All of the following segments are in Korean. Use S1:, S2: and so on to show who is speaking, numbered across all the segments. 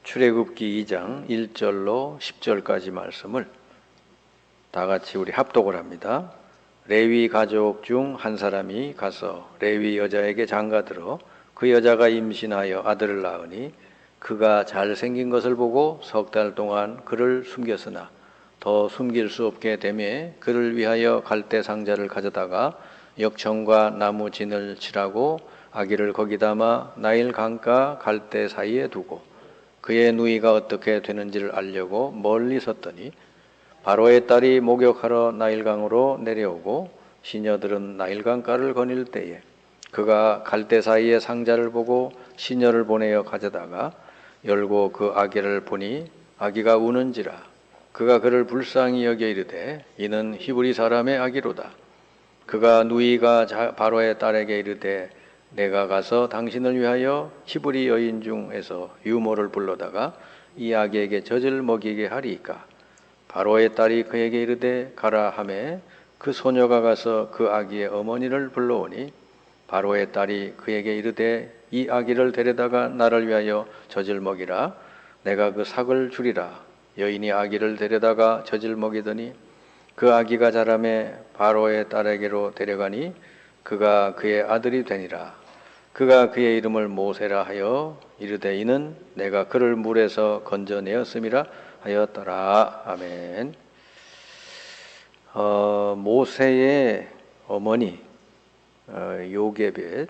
S1: 출애굽기 2장 1절로 10절까지 말씀을 다 같이 우리 합독을 합니다. 레위 가족 중 한 사람이 가서 레위 여자에게 장가들어 그 여자가 임신하여 아들을 낳으니 그가 잘생긴 것을 보고 석 달 동안 그를 숨겼으나 더 숨길 수 없게 되매 그를 위하여 갈대 상자를 가져다가 역청과 나무 진을 칠하고 아기를 거기 담아 나일 강가 갈대 사이에 두고 그의 누이가 어떻게 되는지를 알려고 멀리 섰더니 바로의 딸이 목욕하러 나일강으로 내려오고 시녀들은 나일강가를 거닐 때에 그가 갈대 사이에 상자를 보고 시녀를 보내어 가져다가 열고 그 아기를 보니 아기가 우는지라 그가 그를 불쌍히 여겨 이르되 이는 히브리 사람의 아기로다. 그가 누이가 바로의 딸에게 이르되 내가 가서 당신을 위하여 히브리 여인 중에서 유모를 불러다가 이 아기에게 젖을 먹이게 하리이까. 바로의 딸이 그에게 이르되 가라 하매 그 소녀가 가서 그 아기의 어머니를 불러오니 바로의 딸이 그에게 이르되 이 아기를 데려다가 나를 위하여 젖을 먹이라. 내가 그 삭을 주리라. 여인이 아기를 데려다가 젖을 먹이더니 그 아기가 자라매 바로의 딸에게로 데려가니 그가 그의 아들이 되니라. 그가 그의 이름을 모세라 하여 이르되 이는 내가 그를 물에서 건져내었음이라 하였더라. 아멘. 모세의 어머니 요게벳,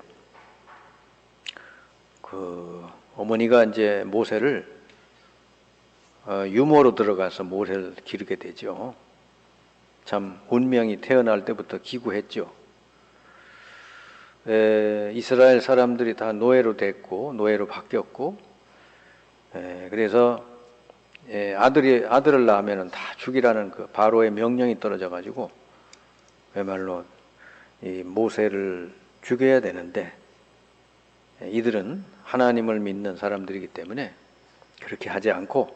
S1: 그 어머니가 이제 모세를 유모로 들어가서 모세를 기르게 되죠. 참 운명이 태어날 때부터 기구했죠. 이스라엘 사람들이 다 노예로 됐고 노예로 바뀌었고, 그래서 아들을 낳으면 다 죽이라는 그 바로의 명령이 떨어져 가지고 그야말로 이 모세를 죽여야 되는데 이들은 하나님을 믿는 사람들이기 때문에 그렇게 하지 않고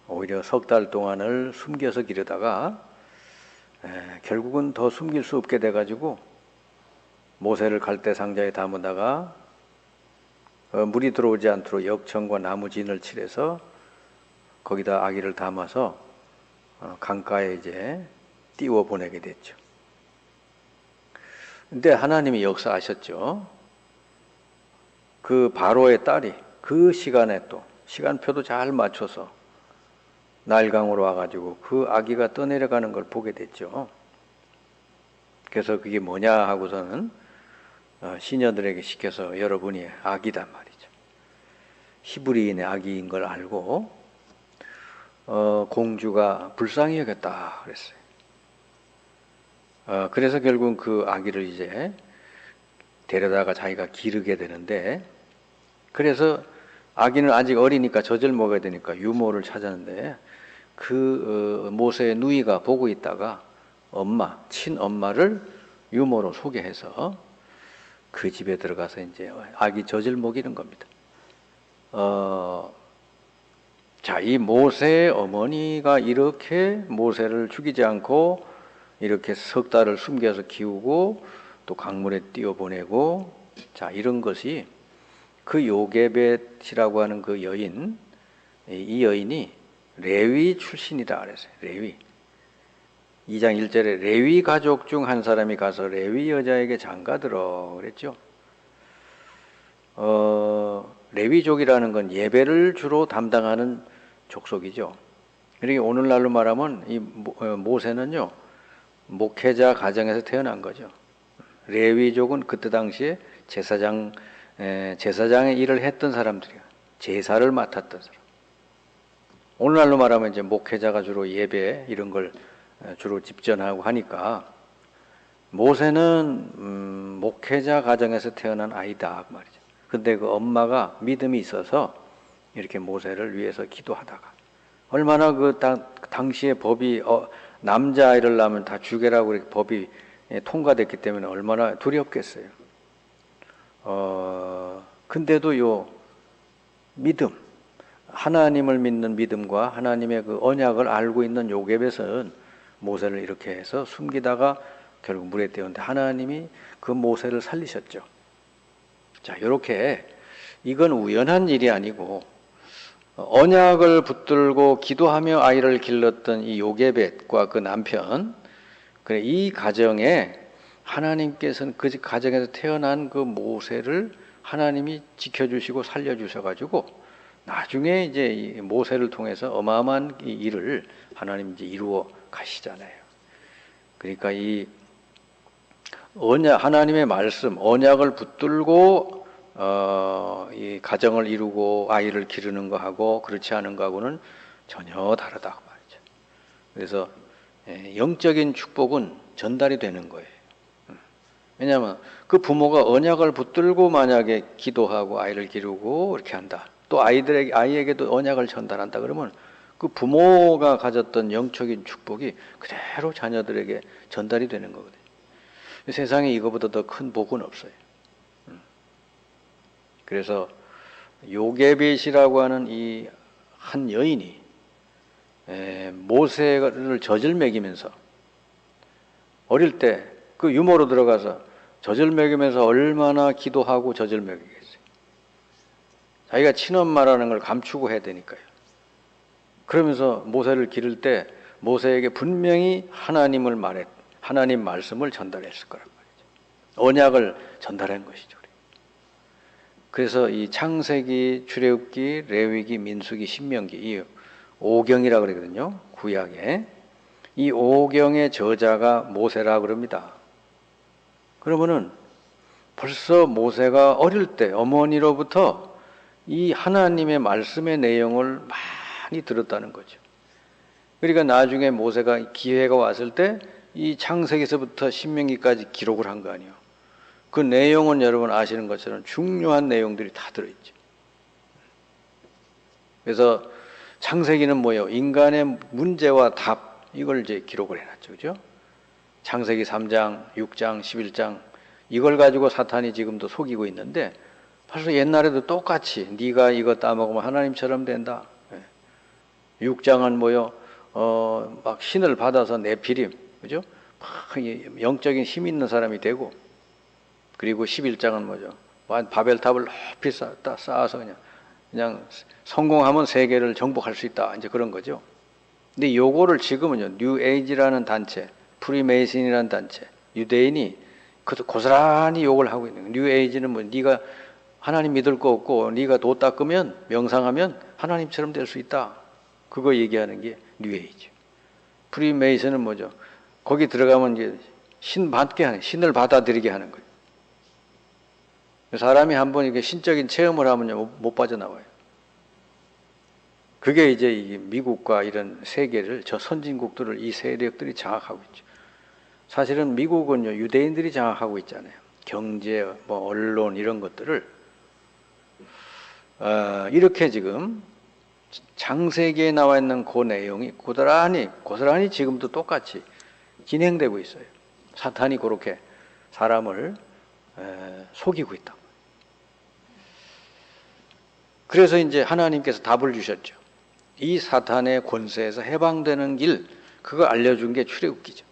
S1: 오히려 석 달 동안을 숨겨서 기르다가 결국은 더 숨길 수 없게 돼 가지고 모세를 갈대 상자에 담으다가 물이 들어오지 않도록 역청과 나무 진을 칠해서 거기다 아기를 담아서 강가에 이제 띄워 보내게 됐죠. 근데 하나님이 역사하셨죠. 그 바로의 딸이 그 시간에 또 시간표도 잘 맞춰서 나일강으로 와가지고 그 아기가 떠내려가는 걸 보게 됐죠. 그래서 그게 뭐냐 하고서는 시녀들에게 시켜서 여러분이 아기단 말이죠. 히브리인의 아기인 걸 알고 공주가 불쌍히 여겼다 그랬어요. 그래서 결국은 그 아기를 이제 데려다가 자기가 기르게 되는데, 그래서 아기는 아직 어리니까 젖을 먹어야 되니까 유모를 찾았는데 그 모세의 누이가 보고 있다가 친엄마를 유모로 소개해서 그 집에 들어가서 이제 아기 젖을 먹이는 겁니다. 자, 이 모세의 어머니가 이렇게 모세를 죽이지 않고 이렇게 석 달을 숨겨서 키우고 또 강물에 띄워보내고, 자, 이런 것이 그 요게벳이라고 하는 그 여인, 이 여인이 레위 출신이다 그랬어요. 레위. 2장 1절에 레위 가족 중 한 사람이 가서 레위 여자에게 장가들어 그랬죠. 레위족이라는 건 예배를 주로 담당하는 족속이죠. 그러니까 오늘날로 말하면 이 모세는요, 목회자 가정에서 태어난 거죠. 레위족은 그때 당시에 제사장의 일을 했던 사람들이야. 제사를 맡았던 사람. 오늘날로 말하면 이제 목회자가 주로 예배 이런 걸 주로 집전하고 하니까 모세는 목회자 가정에서 태어난 아이다 그 말이죠. 근데 그 엄마가 믿음이 있어서 이렇게 모세를 위해서 기도하다가 얼마나 그 당시의 법이 남자아이를 낳으면 다 죽여라고 이렇게 법이 통과됐기 때문에 얼마나 두렵겠어요. 근데도 요 믿음, 하나님을 믿는 믿음과 하나님의 그 언약을 알고 있는 요게벳은 모세를 이렇게 해서 숨기다가 결국 물에 띄었는데 하나님이 그 모세를 살리셨죠. 자, 이렇게 이건 우연한 일이 아니고 언약을 붙들고 기도하며 아이를 길렀던 이 요게벳과 그 남편, 그래 이 가정에 하나님께서는 그 가정에서 태어난 그 모세를 하나님이 지켜주시고 살려주셔가지고 나중에 이제 이 모세를 통해서 어마어마한 이 일을 하나님이 이제 이루어 가시잖아요. 그러니까 이 언약, 하나님의 말씀, 언약을 붙들고 이 가정을 이루고 아이를 기르는 거하고 그렇지 않은 거하고는 전혀 다르다 말이죠. 그래서 영적인 축복은 전달이 되는 거예요. 왜냐하면 그 부모가 언약을 붙들고 만약에 기도하고 아이를 기르고 이렇게 한다. 또 아이에게도 언약을 전달한다 그러면 그 부모가 가졌던 영적인 축복이 그대로 자녀들에게 전달이 되는 거거든요. 세상에 이거보다 더 큰 복은 없어요. 그래서 요게벳이라고 하는 이 한 여인이 모세를 젖을 먹이면서 어릴 때 그 유모로 들어가서 젖을 먹이면서 얼마나 기도하고 젖을 먹이겠어요. 자기가 친엄마라는 걸 감추고 해야 되니까요. 그러면서 모세를 기를 때 모세에게 분명히 하나님 말씀을 전달했을 거란 말이죠. 언약을 전달한 것이죠. 그래서 이 창세기, 출애굽기, 레위기, 민수기, 신명기 이 5경이라고 그러거든요. 구약에. 이 5경의 저자가 모세라 그럽니다. 그러면은 벌써 모세가 어릴 때 어머니로부터 이 하나님의 말씀의 내용을 많이 들었다는 거죠. 그러니까 나중에 모세가 기회가 왔을 때 이 창세기서부터 신명기까지 기록을 한 거 아니에요. 그 내용은 여러분 아시는 것처럼 중요한 내용들이 다 들어있죠. 그래서 창세기는 뭐예요? 인간의 문제와 답 이걸 이제 기록을 해놨죠. 그죠? 창세기 3장, 6장, 11장 이걸 가지고 사탄이 지금도 속이고 있는데 벌써 옛날에도 똑같이 네가 이거 따먹으면 하나님처럼 된다. 6장은 뭐요? 막 신을 받아서 네피림, 그죠? 막 영적인 힘 있는 사람이 되고 그리고 11장은 뭐죠? 바벨탑을 높이 쌓아서 그냥 성공하면 세계를 정복할 수 있다. 이제 그런 거죠. 근데 요거를 지금은요, 뉴 에이지라는 단체, 프리메이슨이라는 단체, 유대인이 고스란히 욕을 하고 있는 거예요. 뉴 에이지는 뭐 네가 하나님 믿을 거 없고 네가 도 닦으면 명상하면 하나님처럼 될 수 있다. 그거 얘기하는 게 뉴 에이지. 프리메이슨은 뭐죠? 거기 들어가면 이제 신을 받아들이게 하는 거예요. 사람이 한번 이렇게 신적인 체험을 하면요, 못 빠져나와요. 그게 이제 이 미국과 이런 세계를, 저 선진국들을 이 세력들이 장악하고 있죠. 사실은 미국은요, 유대인들이 장악하고 있잖아요. 경제, 뭐, 언론, 이런 것들을. 이렇게 지금 창세기에 나와 있는 그 내용이 고스란히 지금도 똑같이 진행되고 있어요. 사탄이 그렇게 사람을 속이고 있다. 그래서 이제 하나님께서 답을 주셨죠. 이 사탄의 권세에서 해방되는 길, 그거 알려준 게 출애굽기죠.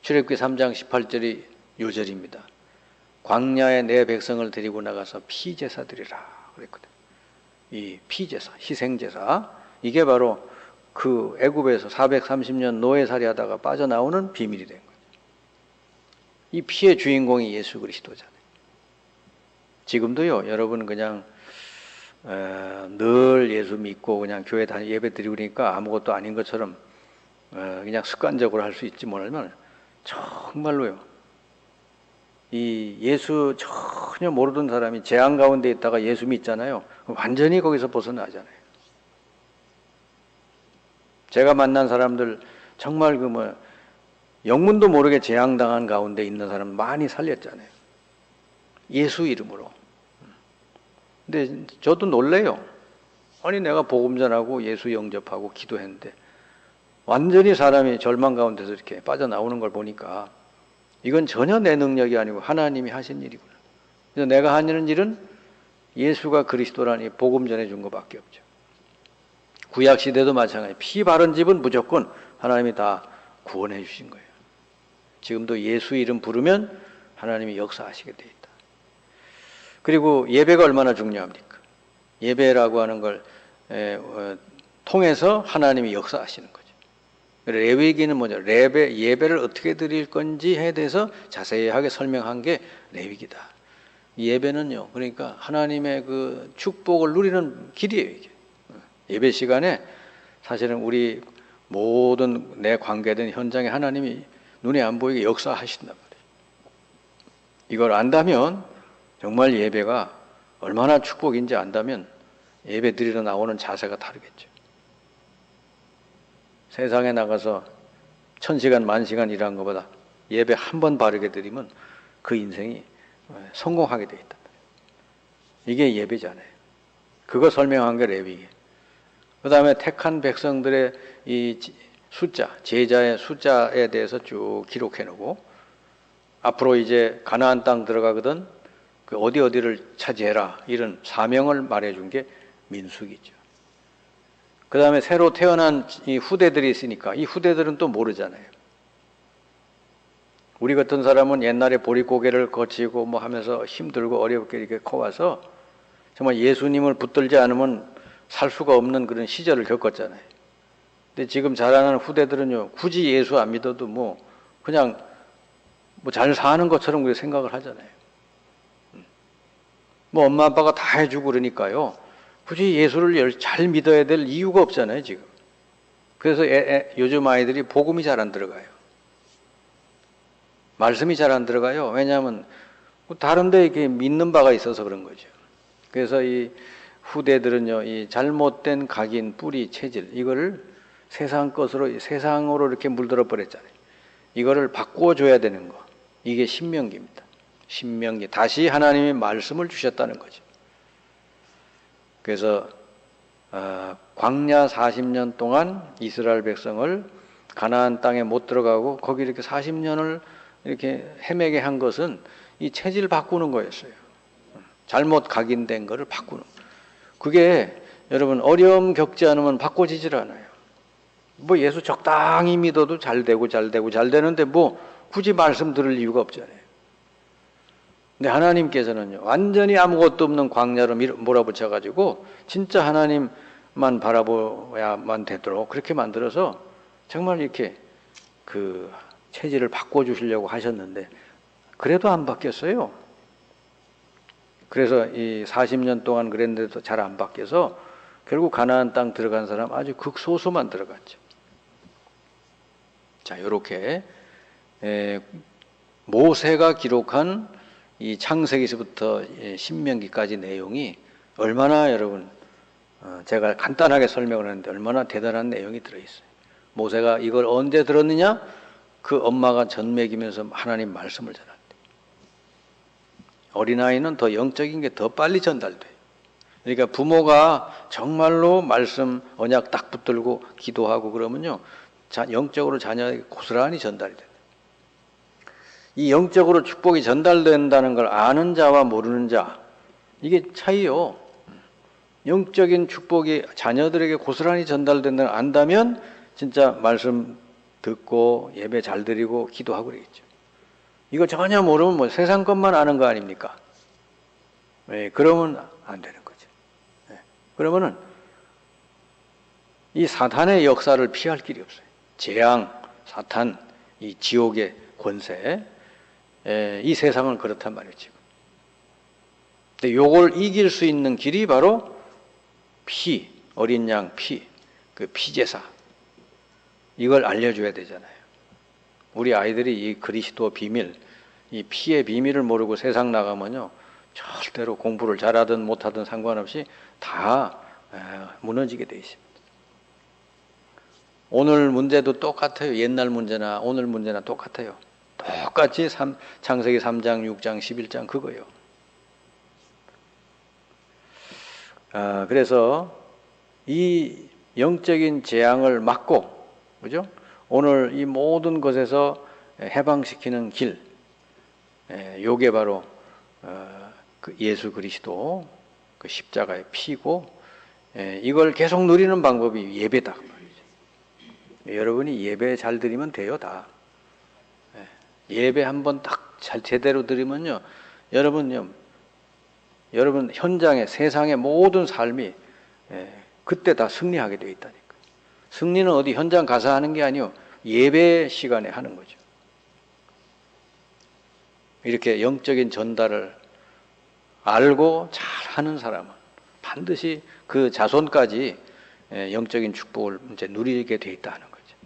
S1: 출애굽기 3장 18절이 요절입니다. 광야에 내 백성을 데리고 나가서 피제사 드리라 그랬거든. 이 피제사, 희생제사, 이게 바로 그 애굽에서 430년 노예살이 하다가 빠져나오는 비밀이 된 거죠. 이 피의 주인공이 예수 그리스도잖아요. 지금도요, 여러분 그냥 늘 예수 믿고 그냥 교회 예배 드리고 그러니까 아무것도 아닌 것처럼 그냥 습관적으로 할 수 있지 뭐냐면 정말로요. 이 예수 전혀 모르던 사람이 재앙 가운데 있다가 예수 믿잖아요. 완전히 거기서 벗어나잖아요. 제가 만난 사람들 정말 영문도 모르게 재앙당한 가운데 있는 사람 많이 살렸잖아요. 예수 이름으로. 근데 저도 놀래요. 아니 내가 복음 전하고 예수 영접하고 기도했는데 완전히 사람이 절망 가운데서 이렇게 빠져나오는 걸 보니까 이건 전혀 내 능력이 아니고 하나님이 하신 일이구나. 그래서 내가 하는 일은 예수가 그리스도라니 복음 전해준 것밖에 없죠. 구약 시대도 마찬가지. 피 바른 집은 무조건 하나님이 다 구원해 주신 거예요. 지금도 예수 이름 부르면 하나님이 역사하시게 돼 있다. 그리고 예배가 얼마나 중요합니까? 예배라고 하는 걸 통해서 하나님이 역사하시는 거죠. 레위기는 뭐죠? 예배를 어떻게 드릴 건지에 대해서 자세하게 설명한 게 레위기다. 예배는요, 그러니까 하나님의 그 축복을 누리는 길이에요, 이게. 예배 시간에 사실은 우리 모든 내 관계된 현장에 하나님이 눈에 안 보이게 역사하신단 말이에요. 이걸 안다면 정말 예배가 얼마나 축복인지 안다면 예배 드리러 나오는 자세가 다르겠죠. 세상에 나가서 1000시간, 10,000시간 일한 것보다 예배 한 번 바르게 드리면 그 인생이 성공하게 돼 있단 말이에요. 이게 예배잖아요. 그거 설명한 게 레위기. 그 다음에 택한 백성들의 이 숫자, 제자의 숫자에 대해서 쭉 기록해 놓고, 앞으로 이제 가나안 땅 들어가거든 그 어디를 차지해라 이런 사명을 말해준 게 민수기죠. 그 다음에 새로 태어난 이 후대들이 있으니까 이 후대들은 또 모르잖아요. 우리 같은 사람은 옛날에 보릿고개를 거치고 뭐 하면서 힘들고 어렵게 이렇게 커와서 정말 예수님을 붙들지 않으면 살 수가 없는 그런 시절을 겪었잖아요. 근데 지금 자라는 후대들은요, 굳이 예수 안 믿어도 뭐 그냥 뭐 잘 사는 것처럼 그렇게 생각을 하잖아요. 뭐 엄마 아빠가 다 해주고 그러니까요, 굳이 예수를 잘 믿어야 될 이유가 없잖아요, 지금. 그래서 요즘 아이들이 복음이 잘 안 들어가요. 말씀이 잘 안 들어가요. 왜냐하면 다른 데 이렇게 믿는 바가 있어서 그런 거죠. 그래서 이 후대들은요, 이 잘못된 각인, 뿌리, 체질, 이거를 세상 것으로, 세상으로 이렇게 물들어 버렸잖아요. 이거를 바꾸어줘야 되는 거. 이게 신명기입니다. 신명기. 다시 하나님이 말씀을 주셨다는 거죠. 그래서 광야 40년 동안 이스라엘 백성을 가나안 땅에 못 들어가고 거기 이렇게 40년을 이렇게 헤매게 한 것은 이 체질 바꾸는 거였어요. 잘못 각인된 거를 바꾸는 거. 그게 여러분 어려움 겪지 않으면 바꿔지질 않아요. 뭐 예수 적당히 믿어도 잘 되는데 뭐 굳이 말씀 들을 이유가 없잖아요. 근데 하나님께서는요, 완전히 아무것도 없는 광야로 몰아붙여가지고 진짜 하나님만 바라보야만 되도록 그렇게 만들어서 정말 이렇게 그 체질을 바꿔주시려고 하셨는데 그래도 안 바뀌었어요. 그래서 이 40년 동안 그랬는데도 잘 안 바뀌어서 결국 가나안 땅 들어간 사람 아주 극소수만 들어갔죠. 자, 요렇게 모세가 기록한 이 창세기서부터 신명기까지 내용이 얼마나 여러분 제가 간단하게 설명을 했는데 얼마나 대단한 내용이 들어있어요. 모세가 이걸 언제 들었느냐? 그 엄마가 젖 먹이면서 하나님 말씀을 전할 때. 어린아이는 더 영적인 게 더 빨리 전달돼요. 그러니까 부모가 정말로 말씀 언약 딱 붙들고 기도하고 그러면요, 영적으로 자녀에게 고스란히 전달이 돼요. 이 영적으로 축복이 전달된다는 걸 아는 자와 모르는 자, 이게 차이요. 영적인 축복이 자녀들에게 고스란히 전달된다는 걸 안다면 진짜 말씀 듣고 예배 잘 드리고 기도하고 그러겠죠. 이거 전혀 모르면 뭐 세상 것만 아는 거 아닙니까? 네, 그러면 안 되는 거죠. 네, 그러면은 이 사탄의 역사를 피할 길이 없어요. 재앙, 사탄, 이 지옥의 권세, 이 세상은 그렇단 말이죠. 근데 요걸 이길 수 있는 길이 바로 피, 어린 양 피, 그 피제사. 이걸 알려줘야 되잖아요. 우리 아이들이 이 그리스도 비밀, 이 피의 비밀을 모르고 세상 나가면요, 절대로 공부를 잘하든 못하든 상관없이 다 무너지게 돼 있습니다. 오늘 문제도 똑같아요. 옛날 문제나 오늘 문제나 똑같아요. 똑같이 창세기 3장, 6장, 11장 그거예요. 그래서 이 영적인 재앙을 막고, 그죠? 오늘 이 모든 것에서 해방시키는 길, 요게 바로 그 예수 그리스도 그 십자가의 피고, 이걸 계속 누리는 방법이 예배다. 여러분이 예배 잘 드리면 돼요, 다. 예배 한번 딱 잘 제대로 드리면요, 여러분요, 여러분 현장에 세상의 모든 삶이 그때 다 승리하게 되어 있다니까. 승리는 어디 현장 가서 하는 게 아니요, 예배 시간에 하는 거죠. 이렇게 영적인 전달을 알고 잘 하는 사람은 반드시 그 자손까지 영적인 축복을 이제 누리게 돼 있다는 거죠.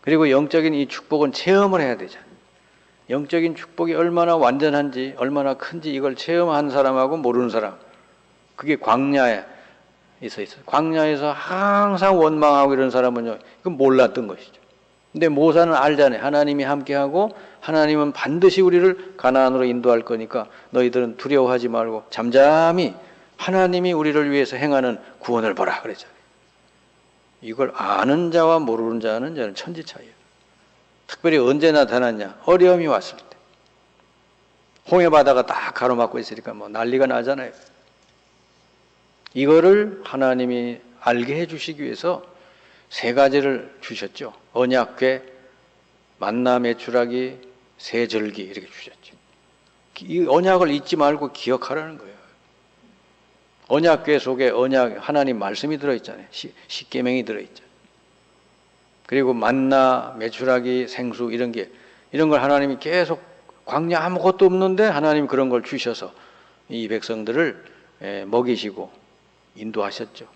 S1: 그리고 영적인 이 축복은 체험을 해야 되잖아요. 영적인 축복이 얼마나 완전한지, 얼마나 큰지 이걸 체험한 사람하고 모르는 사람, 그게 광야에 있어요. 광야에서 항상 원망하고 이런 사람은요, 그건 몰랐던 것이죠. 근데 모사는 알잖아요. 하나님이 함께하고 하나님은 반드시 우리를 가나안으로 인도할 거니까 너희들은 두려워하지 말고 잠잠히 하나님이 우리를 위해서 행하는 구원을 보라 그랬잖아요. 이걸 아는 자와 모르는 자는 천지 차이예요. 특별히 언제 나타났냐? 어려움이 왔을 때. 홍해 바다가 딱 가로막고 있으니까 뭐 난리가 나잖아요. 이거를 하나님이 알게 해주시기 위해서 세 가지를 주셨죠. 언약궤, 만나 메추라기, 세절기 이렇게 주셨죠. 이 언약을 잊지 말고 기억하라는 거예요. 언약궤 속에 하나님 말씀이 들어있잖아요. 십계명이 들어있잖아요. 그리고 만나, 메추라기, 생수 이런 걸 하나님이 계속 광야 아무것도 없는데 하나님이 그런 걸 주셔서 이 백성들을 먹이시고 인도하셨죠.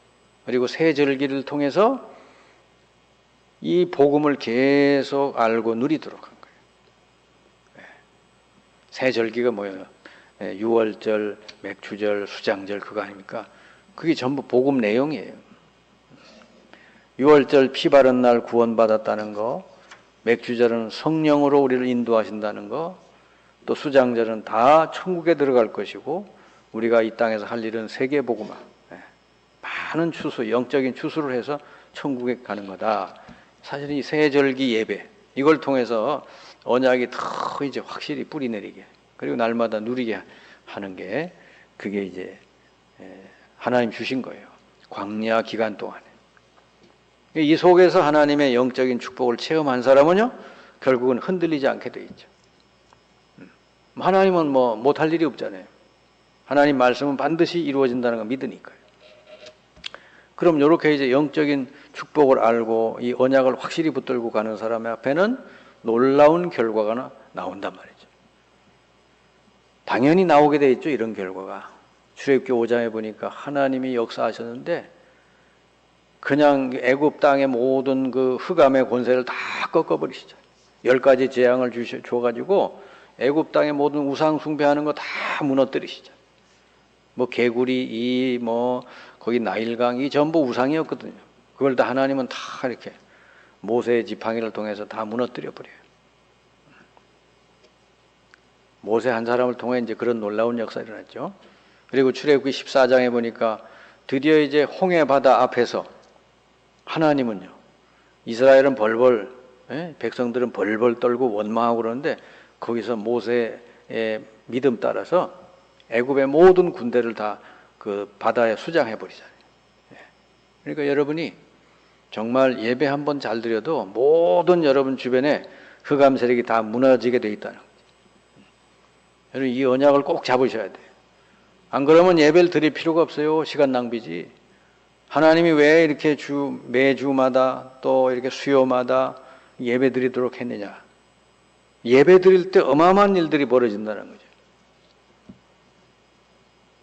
S1: 그리고 세절기를 통해서 이 복음을 계속 알고 누리도록 한 거예요. 세절기가 뭐예요? 유월절, 맥추절, 수장절 그거 아닙니까? 그게 전부 복음 내용이에요. 유월절 피 바른 날 구원받았다는 거, 맥추절은 성령으로 우리를 인도하신다는 거, 또 수장절은 다 천국에 들어갈 것이고 우리가 이 땅에서 할 일은 세계 복음화, 많은 추수, 영적인 추수를 해서 천국에 가는 거다. 사실 이 세절기 예배 이걸 통해서 언약이 더 이제 확실히 뿌리 내리게, 그리고 날마다 누리게 하는 게 그게 이제 하나님 주신 거예요. 광야 기간 동안에. 이 속에서 하나님의 영적인 축복을 체험한 사람은요, 결국은 흔들리지 않게 돼 있죠. 하나님은 뭐 못할 일이 없잖아요. 하나님 말씀은 반드시 이루어진다는 걸 믿으니까요. 그럼 이렇게 이제 영적인 축복을 알고 이 언약을 확실히 붙들고 가는 사람 앞에는 놀라운 결과가 나온단 말이죠. 당연히 나오게 돼 있죠. 이런 결과가. 출애굽기 5장에 보니까 하나님이 역사하셨는데 그냥 애굽 땅의 모든 그 흑암의 권세를 다 꺾어버리시죠. 10가지 재앙을 줘가지고 애굽 땅의 모든 우상 숭배하는 거 다 무너뜨리시죠. 뭐 개구리, 거기 나일강, 전부 우상이었거든요. 그걸 다 하나님은 다 이렇게 모세의 지팡이를 통해서 다 무너뜨려 버려요. 모세 한 사람을 통해 이제 그런 놀라운 역사가 일어났죠. 그리고 출애굽기 14장에 보니까 드디어 이제 홍해 바다 앞에서 하나님은요, 이스라엘은 벌벌, 백성들은 벌벌 떨고 원망하고 그러는데 거기서 모세의 믿음 따라서 애굽의 모든 군대를 다 그 바다에 수장해 버리잖아요. 그러니까 여러분이 정말 예배 한번 잘 드려도 모든 여러분 주변에 흑암 세력이 다 무너지게 돼 있다는 거죠. 여러분 이 언약을 꼭 잡으셔야 돼요. 안 그러면 예배를 드릴 필요가 없어요. 시간 낭비지. 하나님이 왜 이렇게 매주마다 또 이렇게 수요마다 예배 드리도록 했느냐. 예배 드릴 때 어마어마한 일들이 벌어진다는 거죠.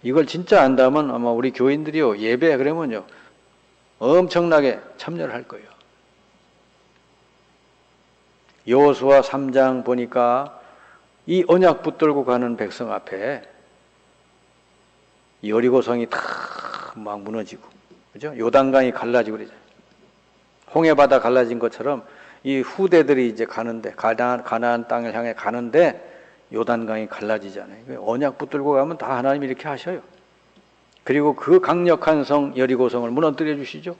S1: 이걸 진짜 안다면 아마 우리 교인들이요, 예배 그러면요, 엄청나게 참여를 할 거예요. 여호수아 3장 보니까 이 언약 붙들고 가는 백성 앞에 여리고성이 다 막 무너지고, 그죠? 요단강이 갈라지고 그러잖아요. 홍해바다 갈라진 것처럼 이 후대들이 이제 가는데, 가나안 땅을 향해 가는데 요단강이 갈라지잖아요. 언약 붙들고 가면 다 하나님이 이렇게 하셔요. 그리고 그 강력한 성 여리고성을 무너뜨려 주시죠.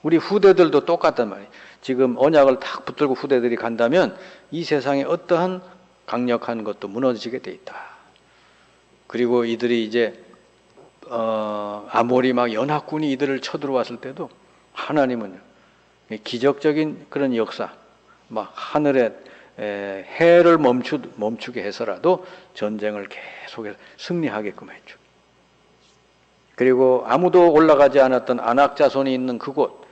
S1: 우리 후대들도 똑같단 말이에요. 지금 언약을 탁 붙들고 후대들이 간다면 이 세상에 어떠한 강력한 것도 무너지게 돼 있다. 그리고 이들이 이제 아모리 막 연합군이 이들을 쳐들어왔을 때도 하나님은요, 기적적인 그런 역사, 막 하늘에 해를 멈추게 해서라도 전쟁을 계속해서 승리하게끔 해줘. 그리고 아무도 올라가지 않았던 안악 자손이 있는 그곳,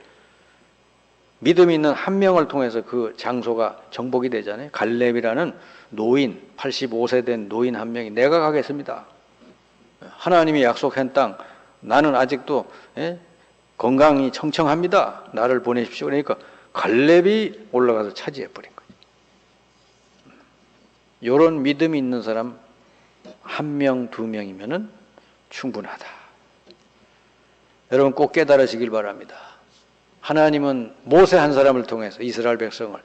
S1: 믿음이 있는 한 명을 통해서 그 장소가 정복이 되잖아요. 갈렙이라는 노인, 85세 된 노인 한 명이 내가 가겠습니다. 하나님이 약속한 땅, 나는 아직도 건강이 청청합니다. 나를 보내십시오. 그러니까 갈렙이 올라가서 차지해버린 거죠. 이런 믿음이 있는 사람 한 명, 두 명이면은 충분하다. 여러분 꼭 깨달으시길 바랍니다. 하나님은 모세 한 사람을 통해서 이스라엘 백성을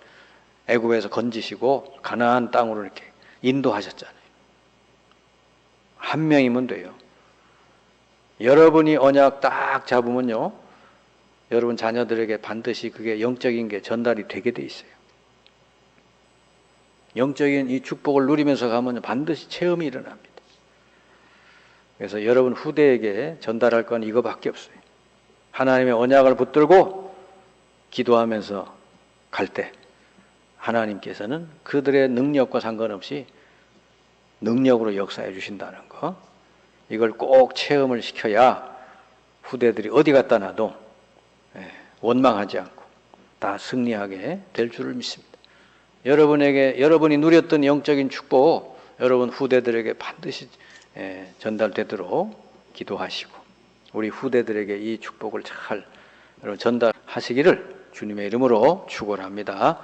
S1: 애굽에서 건지시고 가나안 땅으로 이렇게 인도하셨잖아요. 한 명이면 돼요. 여러분이 언약 딱 잡으면요, 여러분 자녀들에게 반드시 그게 영적인 게 전달이 되게 돼 있어요. 영적인 이 축복을 누리면서 가면 반드시 체험이 일어납니다. 그래서 여러분 후대에게 전달할 건 이거밖에 없어요. 하나님의 언약을 붙들고 기도하면서 갈 때 하나님께서는 그들의 능력과 상관없이 능력으로 역사해 주신다는 거, 이걸 꼭 체험을 시켜야 후대들이 어디 갔다 놔도 원망하지 않고 다 승리하게 될 줄을 믿습니다. 여러분이 누렸던 영적인 축복, 여러분 후대들에게 반드시 전달되도록 기도하시고 우리 후대들에게 이 축복을 잘 여러분 전달하시기를 주님의 이름으로 축원합니다.